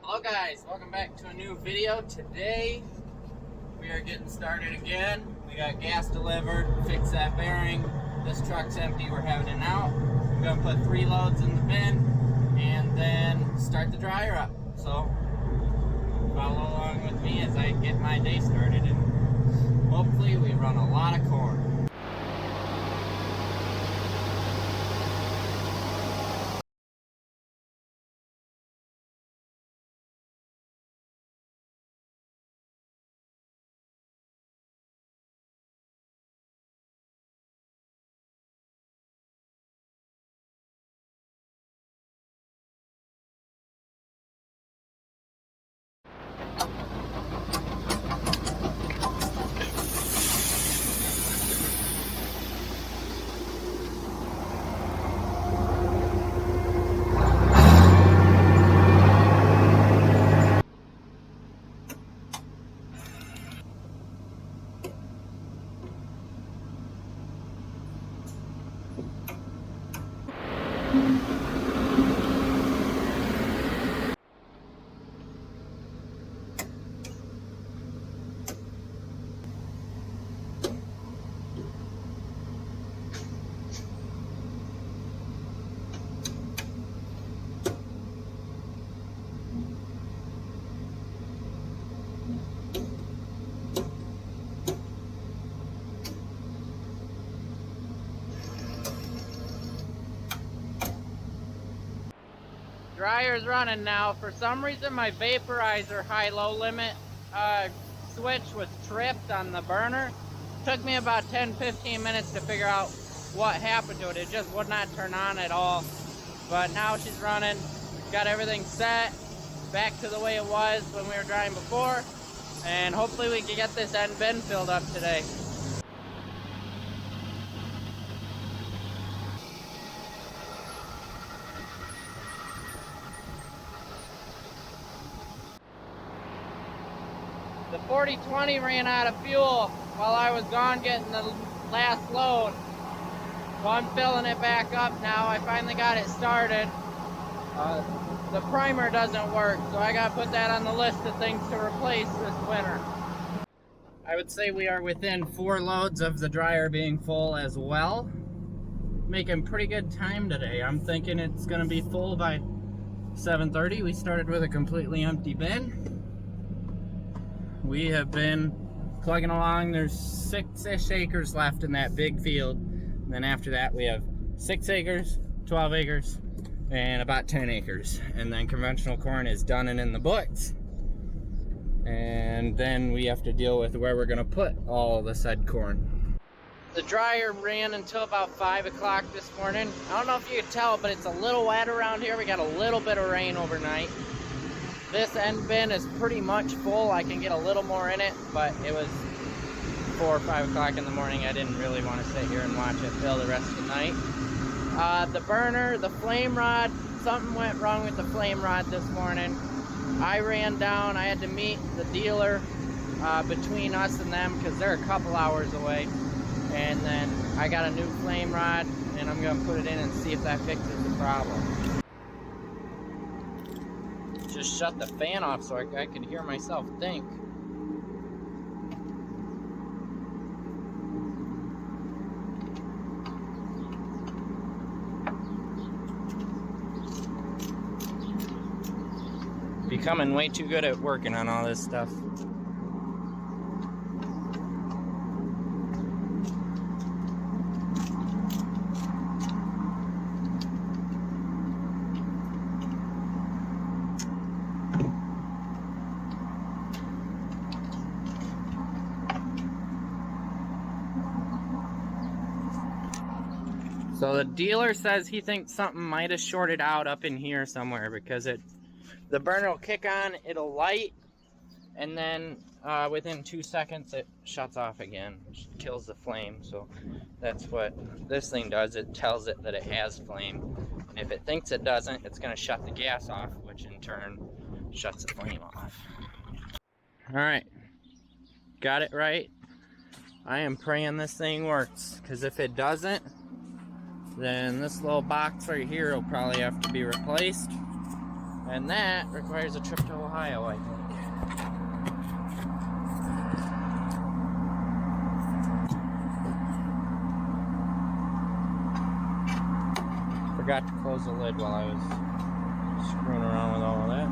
Hello guys, welcome back to a new video. Today we are getting started again. We got gas delivered, fix that bearing. This truck's empty, we're having it out. We're gonna put 3 loads in the bin and then start the dryer up. So follow along with me as I get my day started and hopefully we run a lot of corn. Dryer's running now. For some reason my vaporizer high-low limit switch was tripped on the burner. Took me about 10-15 minutes to figure out what happened to it. It just would not turn on at all. But now she's running, got everything set, back to the way it was when we were drying before, and hopefully we can get this end bin filled up today. The 4020 ran out of fuel while I was gone getting the last load. So I'm filling it back up now. I finally got it started. The primer doesn't work, so I gotta put that on the list of things to replace this winter. I would say we are within 4 loads of the dryer being full as well. Making pretty good time today. I'm thinking it's gonna be full by 7:30. We started with a completely empty bin. We have been plugging along. There's 6-ish acres left in that big field. And then after that we have 6 acres, 12 acres, and about 10 acres. And then conventional corn is done and in the books. And then we have to deal with where we're gonna put all the said corn. The dryer ran until about 5 o'clock this morning. I don't know if you could tell, but it's a little wet around here. We got a little bit of rain overnight. This end bin is pretty much full. I can get a little more in it, but it was 4 or 5 o'clock in the morning. I didn't really want to sit here and watch it fill the rest of the night. The burner, the flame rod, something went wrong with the flame rod this morning. I ran down, I had to meet the dealer between us and them because they're a couple hours away. And then I got a new flame rod and I'm gonna put it in and see if that fixes the problem. Just shut the fan off so I could hear myself think. Becoming way too good at working on all this stuff. So the dealer says he thinks something might have shorted out up in here somewhere because the burner will kick on, it'll light, and then within 2 seconds it shuts off again, which kills the flame. So that's what this thing does. It tells it that it has flame, and if it thinks it doesn't, it's going to shut the gas off, which in turn shuts the flame off. All right, got it right. I am praying this thing works, because if it doesn't, then this little box right here will probably have to be replaced. And that requires a trip to Ohio, I think. Forgot to close the lid while I was screwing around with all of that.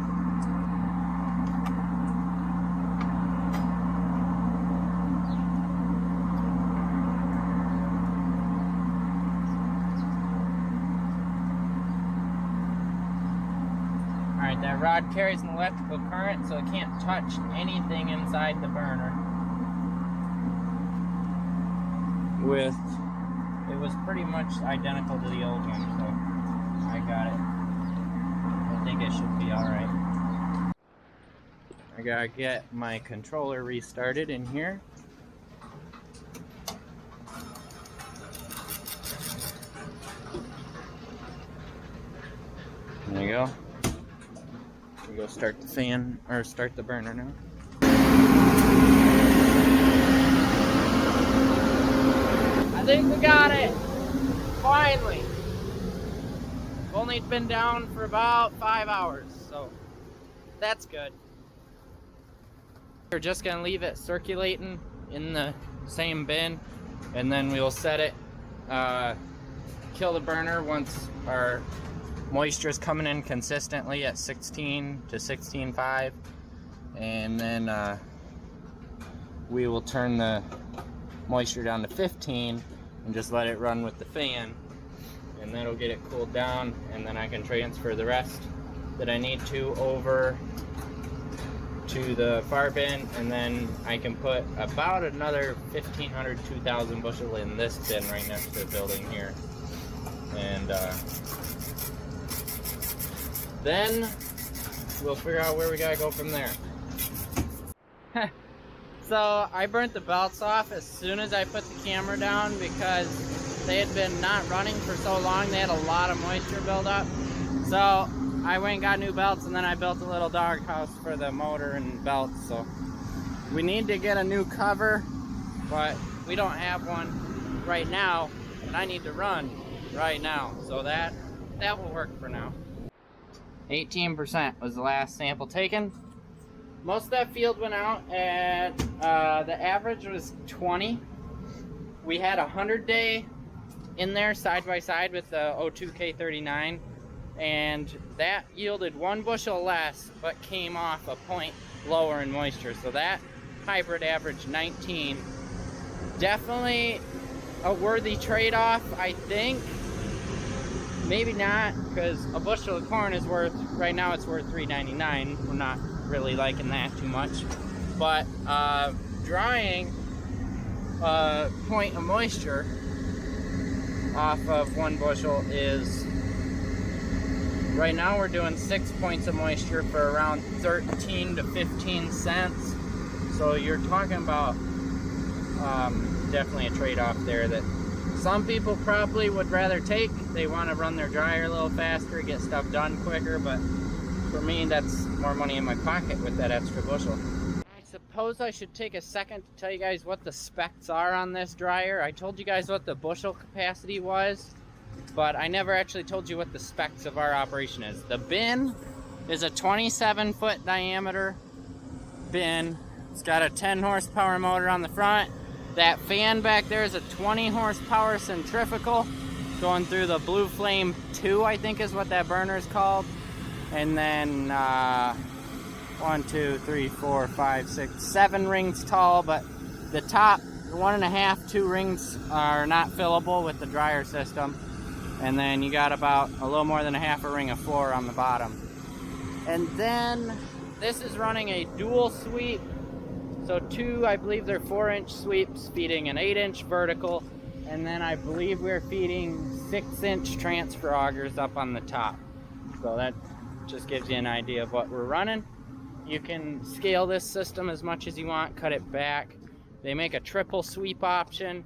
Alright, that rod carries an electrical current, so it can't touch anything inside the burner. It was pretty much identical to the old one, so I got it. I think it should be alright. I gotta get my controller restarted in here. There you go. We go start the fan, or start the burner now. I think we got it! Finally! We've only been down for about 5 hours, so that's good. We're just gonna leave it circulating in the same bin, and then we'll set it, kill the burner once our moisture is coming in consistently at 16 to 16.5, and then we will turn the moisture down to 15 and just let it run with the fan, and that'll get it cooled down, and then I can transfer the rest that I need to over to the far bin, and then I can put about another 1,500, 2,000 bushel in this bin right next to the building here, and then we'll figure out where we gotta go from there. So I burnt the belts off as soon as I put the camera down because they had been not running for so long. They had a lot of moisture buildup. So I went and got new belts, and then I built a little doghouse for the motor and belts. So we need to get a new cover, but we don't have one right now, and I need to run right now. So that will work for now. 18% was the last sample taken. Most of that field went out at, the average was 20. We had a 100-day in there side by side with the O2K39, and that yielded 1 bushel less, but came off a point lower in moisture. So that hybrid averaged 19. Definitely a worthy trade-off, I think. Maybe not, because a bushel of corn is worth, right now it's worth $3.99. We're not really liking that too much. But drying a point of moisture off of 1 bushel is, right now we're doing 6 points of moisture for around 13 to 15 cents. So you're talking about definitely a trade-off there that some people probably would rather take. They want to run their dryer a little faster, get stuff done quicker, but for me, that's more money in my pocket with that extra bushel. I suppose I should take a second to tell you guys what the specs are on this dryer. I told you guys what the bushel capacity was, but I never actually told you what the specs of our operation is. The bin is a 27-foot diameter bin. It's got a 10 horsepower motor on the front. That fan back there is a 20 horsepower centrifugal going through the Blue Flame 2, I think is what that burner is called. And then 1, 2, 3, 4, 5, 6, 7 rings tall, but the top 1.5, 2 rings are not fillable with the dryer system. And then you got about a little more than a half a ring of floor on the bottom. And then this is running a dual sweep. So 2, I believe they're 4-inch sweeps feeding an 8-inch vertical, and then I believe we're feeding 6-inch transfer augers up on the top. So that just gives you an idea of what we're running. You can scale this system as much as you want, cut it back. They make a triple sweep option.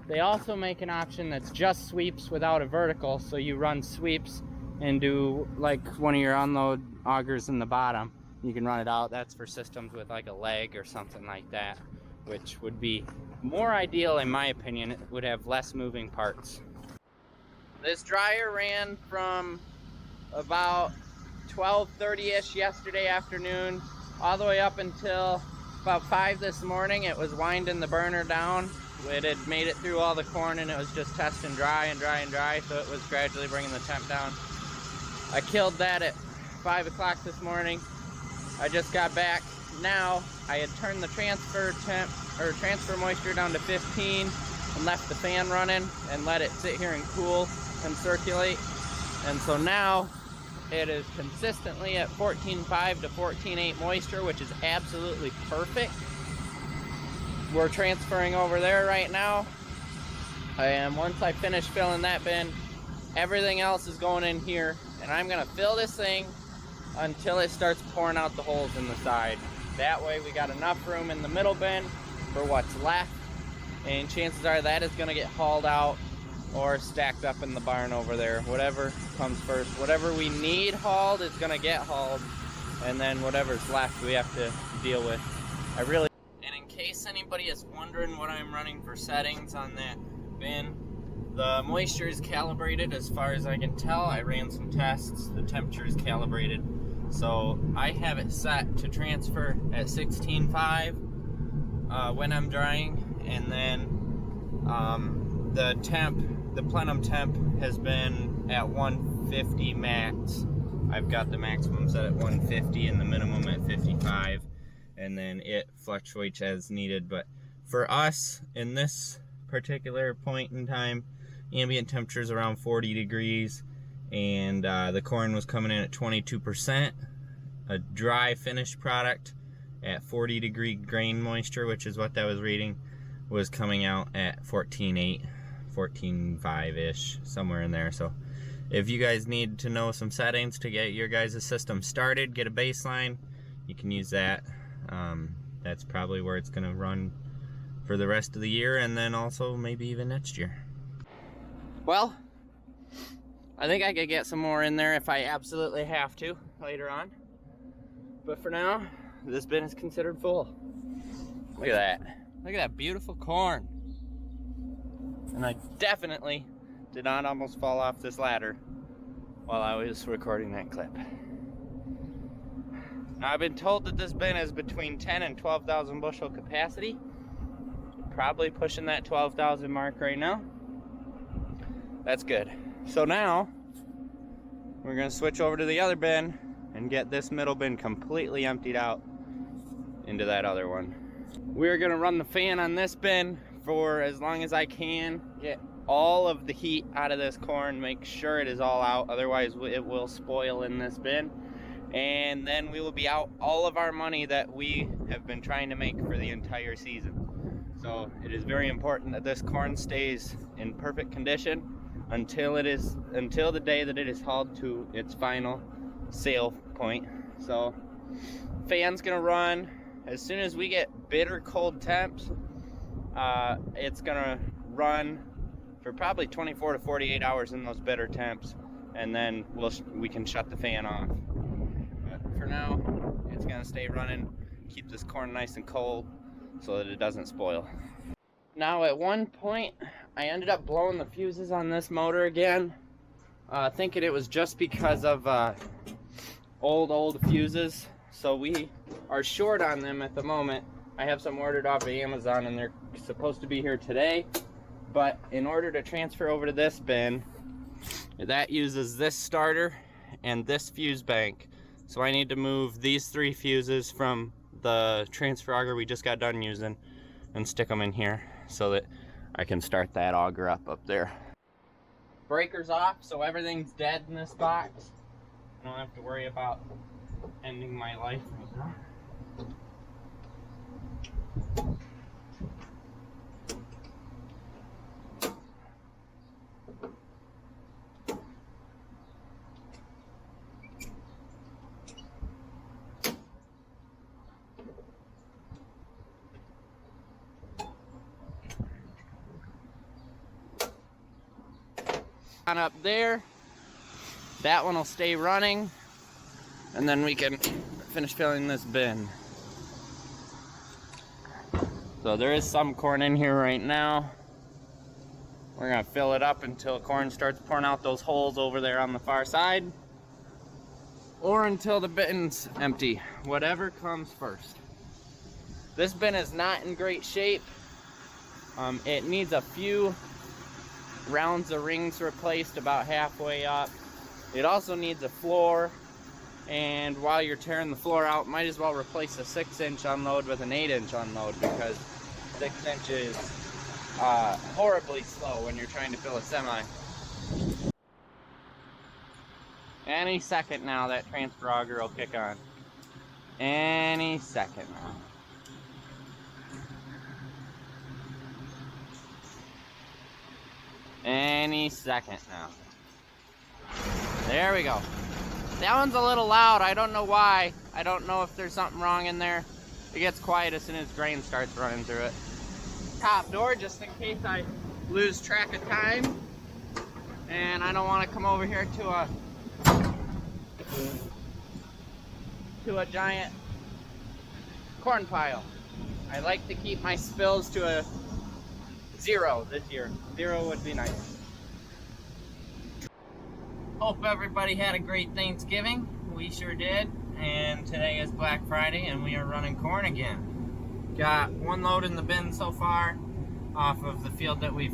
They also make an option that's just sweeps without a vertical, so you run sweeps and do like one of your unload augers in the bottom. You can run it out. That's for systems with like a leg or something like that, which would be more ideal in my opinion. It would have less moving parts. This dryer ran from about 12:30ish yesterday afternoon, all the way up until about 5 this morning. It was winding the burner down. It had made it through all the corn and it was just testing dry and dry and dry, so it was gradually bringing the temp down. I killed that at 5 o'clock this morning. I just got back now. I had turned the transfer moisture down to 15 and left the fan running and let it sit here and cool and circulate. And so now it is consistently at 14.5 to 14.8 moisture, which is absolutely perfect. We're transferring over there right now. And once I finish filling that bin, everything else is going in here. And I'm gonna fill this thing until it starts pouring out the holes in the side. That way we got enough room in the middle bin for what's left. And chances are that is gonna get hauled out or stacked up in the barn over there. Whatever comes first. Whatever we need hauled is gonna get hauled. And then whatever's left we have to deal with. And in case anybody is wondering what I'm running for settings on that bin, the moisture is calibrated as far as I can tell. I ran some tests. The temperature is calibrated. So I have it set to transfer at 16.5 when I'm drying. And then the plenum temp has been at 150 max. I've got the maximum set at 150 and the minimum at 55. And then it fluctuates as needed. But for us, in this particular point in time, ambient temperature is around 40 degrees, and the corn was coming in at 22%. A dry finished product at 40 degree grain moisture, which is what that was reading, was coming out at 14.8, 14.5-ish, somewhere in there. So if you guys need to know some settings to get your guys' system started, get a baseline, you can use that. That's probably where it's gonna run for the rest of the year, and then also maybe even next year. Well, I think I could get some more in there if I absolutely have to later on. But for now, this bin is considered full. Look at that. Look at that beautiful corn. And I definitely did not almost fall off this ladder while I was recording that clip. Now, I've been told that this bin is between 10 and 12,000 bushel capacity. Probably pushing that 12,000 mark right now. That's good. So now, we're gonna switch over to the other bin and get this middle bin completely emptied out into that other one. We're gonna run the fan on this bin for as long as I can, get all of the heat out of this corn, make sure it is all out, otherwise it will spoil in this bin. And then we will be out all of our money that we have been trying to make for the entire season. So it is very important that this corn stays in perfect condition until the day that it is hauled to its final sale point. So fan's gonna run as soon as we get bitter cold temps. It's gonna run for probably 24 to 48 hours in those bitter temps, and then we can shut the fan off. But for now, it's gonna stay running, keep this corn nice and cold so that it doesn't spoil. Now, at one point, I ended up blowing the fuses on this motor again, thinking it was just because of old fuses. So we are short on them at the moment. I have some ordered off of Amazon and they're supposed to be here today. But in order to transfer over to this bin, that uses this starter and this fuse bank. So I need to move these 3 fuses from the transfer auger we just got done using and stick them in here so that I can start that auger up there. Breaker's off, so everything's dead in this box. I don't have to worry about ending my life right now. On up there, that one will stay running, and then we can finish filling this bin. So there is some corn in here right now. We're gonna fill it up until corn starts pouring out those holes over there on the far side. or until the bin's empty, whatever comes first. This bin is not in great shape. It needs a few rounds of rings replaced about halfway up. It also needs a floor, and while you're tearing the floor out, might as well replace a 6-inch unload with an 8-inch unload, because 6 inches horribly slow when you're trying to fill a semi. Any second now that transfer auger will kick on. Any second now. Any second now. There we go. That one's a little loud. I don't know why. I don't know if there's something wrong in there. It gets quiet as soon as grain starts running through it. Top door, just in case I lose track of time. And I don't want to come over here to a giant corn pile. I like to keep my spills to a 0 this year. 0 would be nice. Hope everybody had a great Thanksgiving. We sure did. And today is Black Friday and we are running corn again. Got one load in the bin so far off of the field that we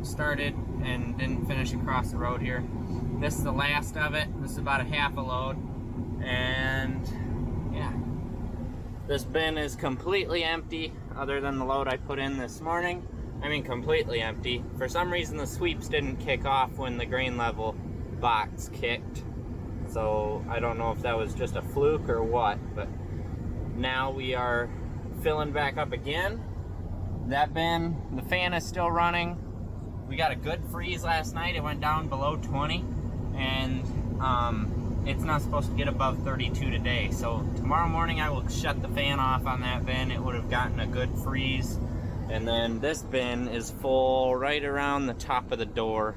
started and didn't finish across the road here. This is the last of it. This is about a half a load. And yeah, this bin is completely empty other than the load I put in this morning. I mean completely empty. For some reason the sweeps didn't kick off when the grain level box kicked. So I don't know if that was just a fluke or what, but now we are filling back up again. That bin, the fan is still running. We got a good freeze last night. It went down below 20 and it's not supposed to get above 32 today. So tomorrow morning I will shut the fan off on that bin. It would have gotten a good freeze. And then this bin is full right around the top of the door.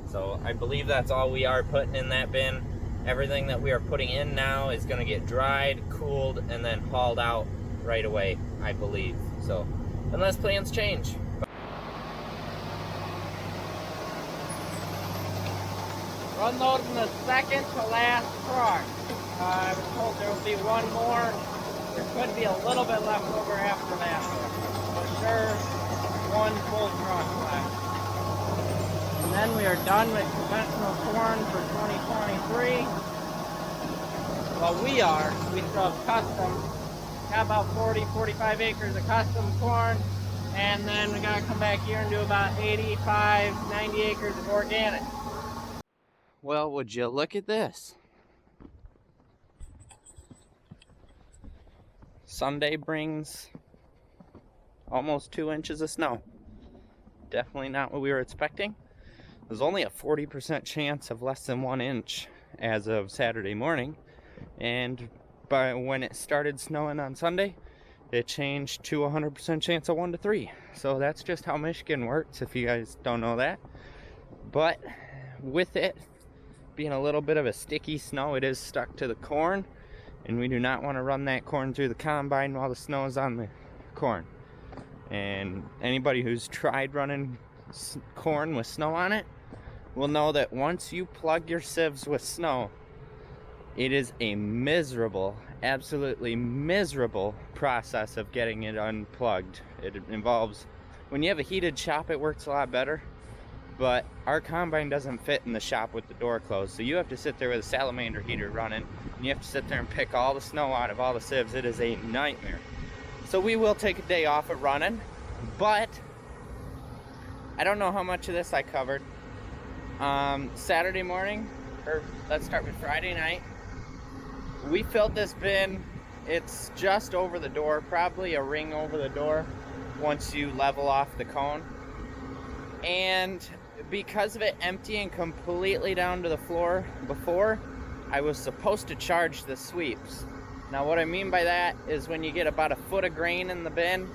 So I believe that's all we are putting in that bin. Everything that we are putting in now is going to get dried, cooled, and then hauled out right away, I believe. So, unless plans change. Unloading the second to last truck. I was told there would be one more. There could be a little bit left over after that. For sure, one full truck left. And then we are done with conventional corn for 2023. Well, we still have custom. Got about 40-45 acres of custom corn. And then we gotta come back here and do about 85-90 acres of organic. Well, would you look at this? Sunday brings almost 2 inches of snow. Definitely not what we were expecting. There's only a 40% chance of less than 1 inch as of Saturday morning. And by when it started snowing on Sunday, it changed to a 100% chance of 1 to 3. So that's just how Michigan works, if you guys don't know that. But with it being a little bit of a sticky snow, it is stuck to the corn. And we do not want to run that corn through the combine while the snow is on the corn. And anybody who's tried running corn with snow on it will know that once you plug your sieves with snow, it is a miserable, absolutely miserable process of getting it unplugged. It involves, when you have a heated shop, it works a lot better, but our combine doesn't fit in the shop with the door closed, so you have to sit there with a salamander heater running, and you have to sit there and pick all the snow out of all the sieves. It is a nightmare. So we will take a day off of running, but I don't know how much of this I covered. Saturday morning, or let's start with Friday night, we filled this bin. It's just over the door, probably a ring over the door once you level off the cone. And because of it emptying completely down to the floor before, I was supposed to charge the sweeps. Now what I mean by that is when you get about a foot of grain in the bin,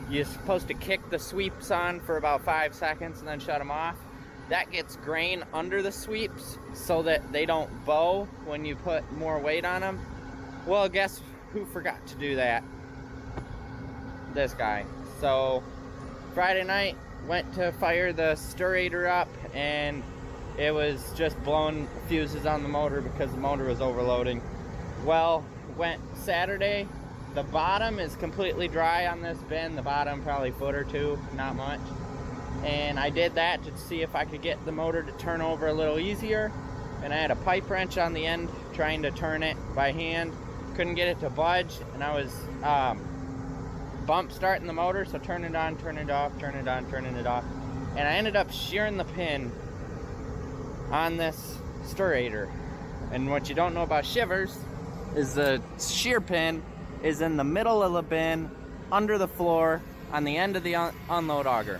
you're supposed to kick the sweeps on for about 5 seconds and then shut them off. That gets grain under the sweeps so that they don't bow when you put more weight on them. Well, guess who forgot to do that? This guy. So Friday night, went to fire the stirrator up and it was just blowing fuses on the motor because the motor was overloading. Well, went Saturday. The bottom is completely dry on this bin. The bottom probably foot or two, not much. And I did that to see if I could get the motor to turn over a little easier. And I had a pipe wrench on the end trying to turn it by hand. Couldn't get it to budge, and I was bump starting the motor, so turn it on, turn it off, turn it on, turning it off. And I ended up shearing the pin on this sturator. And what you don't know about shivers is the shear pin is in the middle of the bin, under the floor, on the end of the unload auger.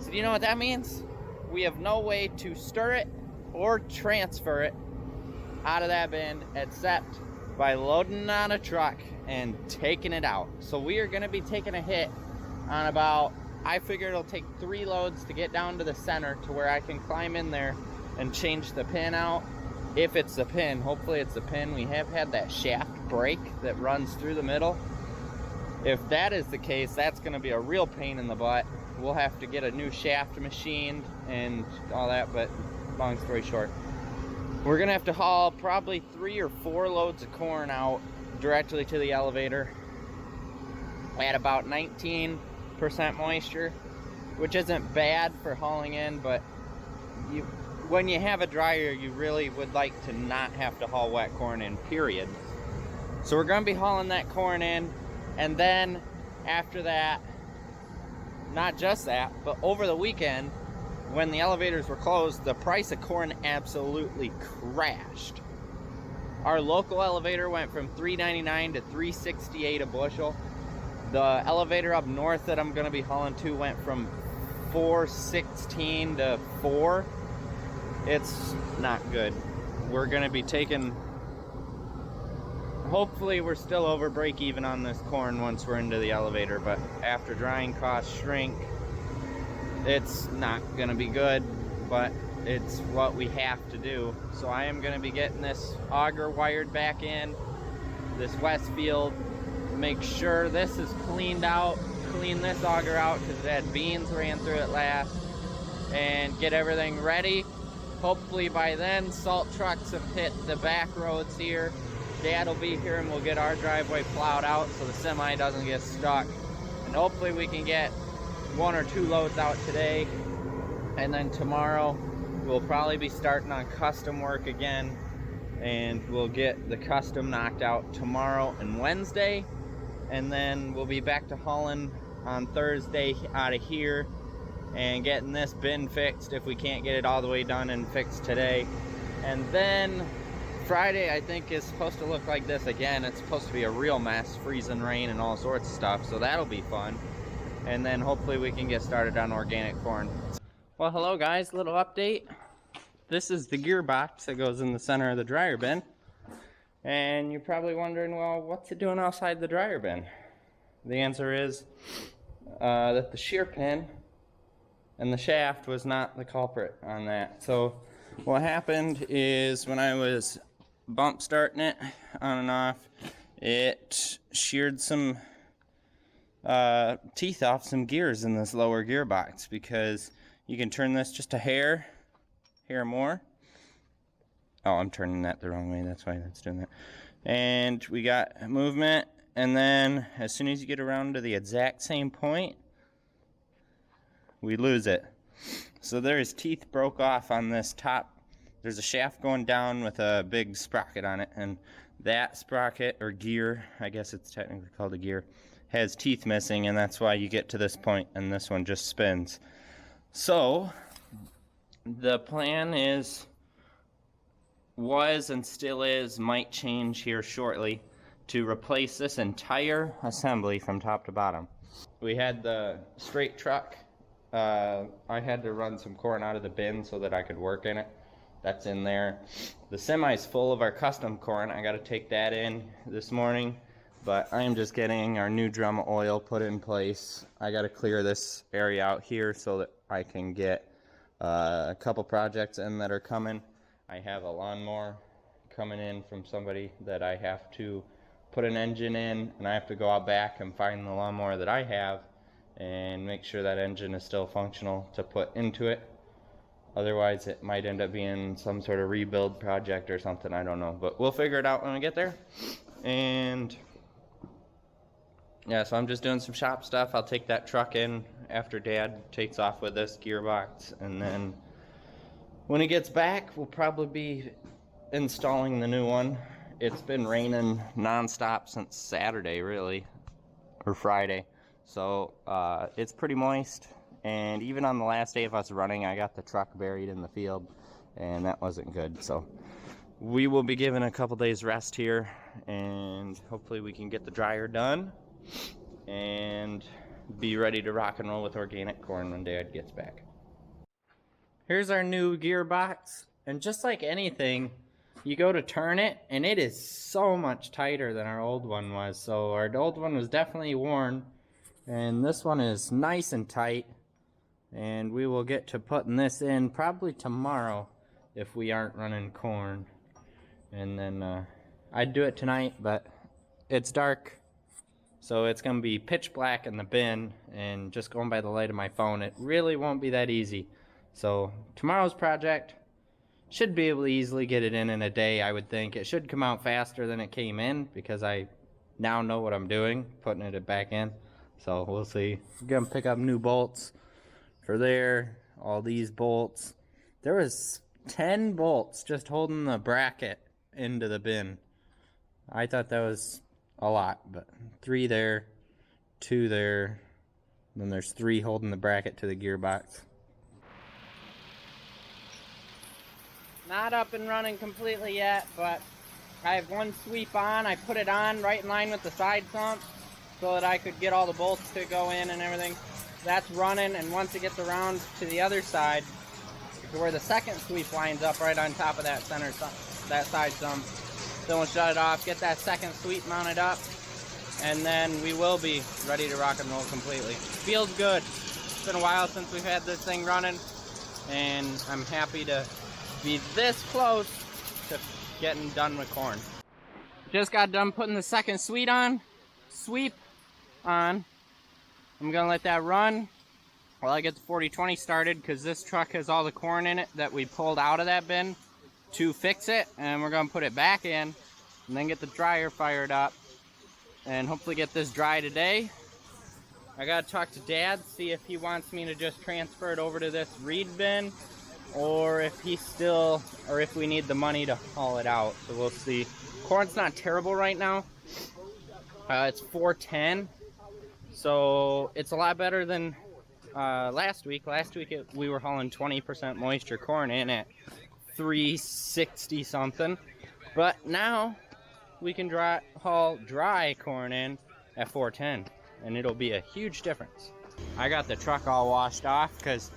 So do you know what that means? We have no way to stir it or transfer it out of that bin except by loading it on a truck and taking it out. So we are gonna be taking a hit on about, I figure it'll take 3 loads to get down to the center to where I can climb in there and change the pin out. If it's the pin, hopefully it's the pin. We have had that shaft break that runs through the middle. If that is the case, that's gonna be a real pain in the butt. We'll have to get a new shaft machined and all that, but long story short, we're gonna have to haul probably 3 or 4 loads of corn out directly to the elevator at about 19% moisture, which isn't bad for hauling in, but when you have a dryer, you really would like to not have to haul wet corn in, period. So we're gonna be hauling that corn in, and then after that, not just that, but over the weekend, when the elevators were closed, the price of corn absolutely crashed. Our local elevator went from $3.99 to $3.68 a bushel. The elevator up north that I'm gonna be hauling to went from $4.16 to $4. It's not good. We're gonna be taking, hopefully we're still over break even on this corn once we're into the elevator, but after drying costs shrink, it's not gonna be good, but it's what we have to do. So I am gonna be getting this auger wired back in, this Westfield, make sure this is cleaned out, clean this auger out because it had beans ran through it last, and get everything ready. Hopefully by then, salt trucks have hit the back roads here. Dad will be here and we'll get our driveway plowed out so the semi doesn't get stuck. And hopefully we can get 1 or 2 loads out today. And then tomorrow, we'll probably be starting on custom work again. And we'll get the custom knocked out tomorrow and Wednesday. And then we'll be back to hauling on Thursday out of here and getting this bin fixed if we can't get it all the way done and fixed today. And then Friday, I think, is supposed to look like this again. It's supposed to be a real mess, freezing rain and all sorts of stuff, so that'll be fun. And then hopefully we can get started on organic corn. Well, hello guys, little update. This is the gearbox that goes in the center of the dryer bin. And you're probably wondering, well, what's it doing outside the dryer bin? The answer is that the shear pin and the shaft was not the culprit on that. So what happened is when I was bump starting it on and off, it sheared some teeth off some gears in this lower gearbox, because you can turn this just a hair more. Oh, I'm turning that the wrong way, that's why that's doing that. And we got movement, and then as soon as you get around to the exact same point, we lose it. So there's teeth broke off on this top. There's a shaft going down with a big sprocket on it, and that sprocket, or gear, I guess it's technically called a gear, has teeth missing, and that's why you get to this point and this one just spins. So the plan was and still is, might change here shortly, to replace this entire assembly from top to bottom. We had the straight truck. I had to run some corn out of the bin so that I could work in it. That's in there. The semi's full of our custom corn. I got to take that in this morning, but I am just getting our new drum of oil put in place. I got to clear this area out here so that I can get a couple projects in that are coming. I have a lawnmower coming in from somebody that I have to put an engine in, and I have to go out back and find the lawnmower that I have and make sure that engine is still functional to put into it. Otherwise, it might end up being some sort of rebuild project or something. I don't know, but we'll figure it out when we get there. And yeah, so I'm just doing some shop stuff. I'll take that truck in after Dad takes off with this gearbox, and then when he gets back, we'll probably be installing the new one. It's been raining nonstop since Saturday, really, or Friday. So it's pretty moist, and even on the last day of us running, I got the truck buried in the field, and that wasn't good. So we will be given a couple days rest here, and hopefully we can get the dryer done and be ready to rock and roll with organic corn when Dad gets back. Here's our new gearbox, and just like anything, you go to turn it and it is so much tighter than our old one was. So our old one was definitely worn, and this one is nice and tight, and we will get to putting this in probably tomorrow if we aren't running corn. And then I'd do it tonight, but it's dark, so it's gonna be pitch black in the bin, and just going by the light of my phone, it really won't be that easy. So tomorrow's project should be able to easily get it in a day. I would think it should come out faster than it came in, because I now know what I'm doing, putting it back in. So we'll see. I'm gonna pick up new bolts for there, all these bolts. There was 10 bolts just holding the bracket into the bin. I thought that was a lot, but 3 there, 2 there, then there's 3 holding the bracket to the gearbox. Not up and running completely yet, but I have one sweep on. I put it on right in line with the side sump so that I could get all the bolts to go in and everything. That's running, and once it gets around to the other side, to where the second sweep lines up right on top of that that side sump, then we'll shut it off, get that second sweep mounted up, and then we will be ready to rock and roll completely. Feels good. It's been a while since we've had this thing running, and I'm happy to be this close to getting done with corn. Just got done putting the second sweep on. I'm gonna let that run while I get the 40/20 started, because this truck has all the corn in it that we pulled out of that bin to fix it, and we're gonna put it back in and then get the dryer fired up and hopefully get this dry today. I gotta talk to Dad, see if he wants me to just transfer it over to this reed bin, or if if we need the money to haul it out. So we'll see. Corn's not terrible right now. It's 410, so it's a lot better than last week. Last week we were hauling 20% moisture corn in at 360 something, but now we can haul dry corn in at 410, and it'll be a huge difference. I got the truck all washed off, because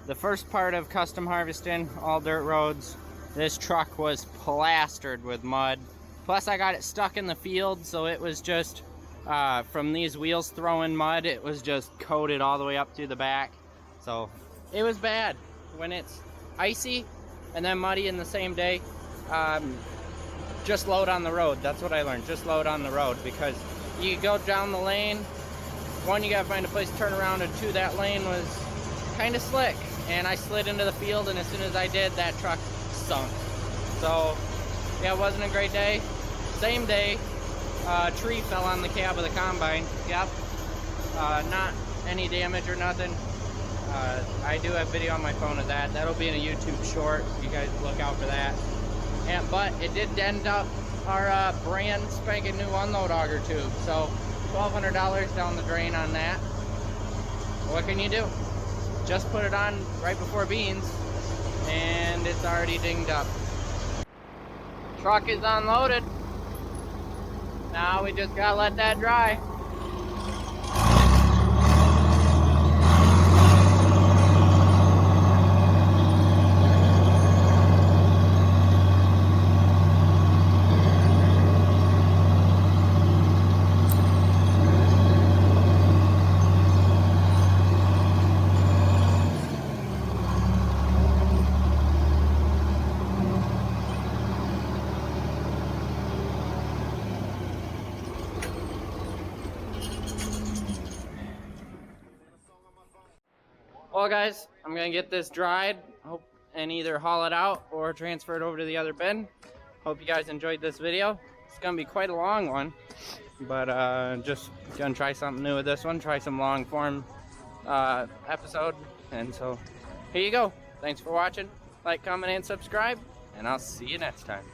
the first part of custom harvesting, all dirt roads, this truck was plastered with mud. Plus I got it stuck in the field, so it was just, from these wheels throwing mud, it was just coated all the way up through the back. So it was bad. When it's icy and then muddy in the same day, just load on the road. That's what I learned, just load on the road, because you go down the lane, one, you gotta find a place to turn around, and 2, that lane was kind of slick, and I slid into the field, and as soon as I did, that truck sunk. So yeah, it wasn't a great day. Same day, a tree fell on the cab of the combine. Yep, not any damage or nothing. I do have video on my phone of that. That'll be in a YouTube short. You guys look out for that. But it did dent up our brand spanking new unload auger tube. So $1,200 down the drain on that. What can you do? Just put it on right before beans, and it's already dinged up. Truck is unloaded. Now we just gotta let that dry. Well guys, I'm gonna get this dried. Hope and either haul it out or transfer it over to the other bin. Hope you guys enjoyed this video. It's gonna be quite a long one, but just gonna try something new with this one, try some long form episode. And so here you go. Thanks for watching. Like, comment, and subscribe, and I'll see you next time.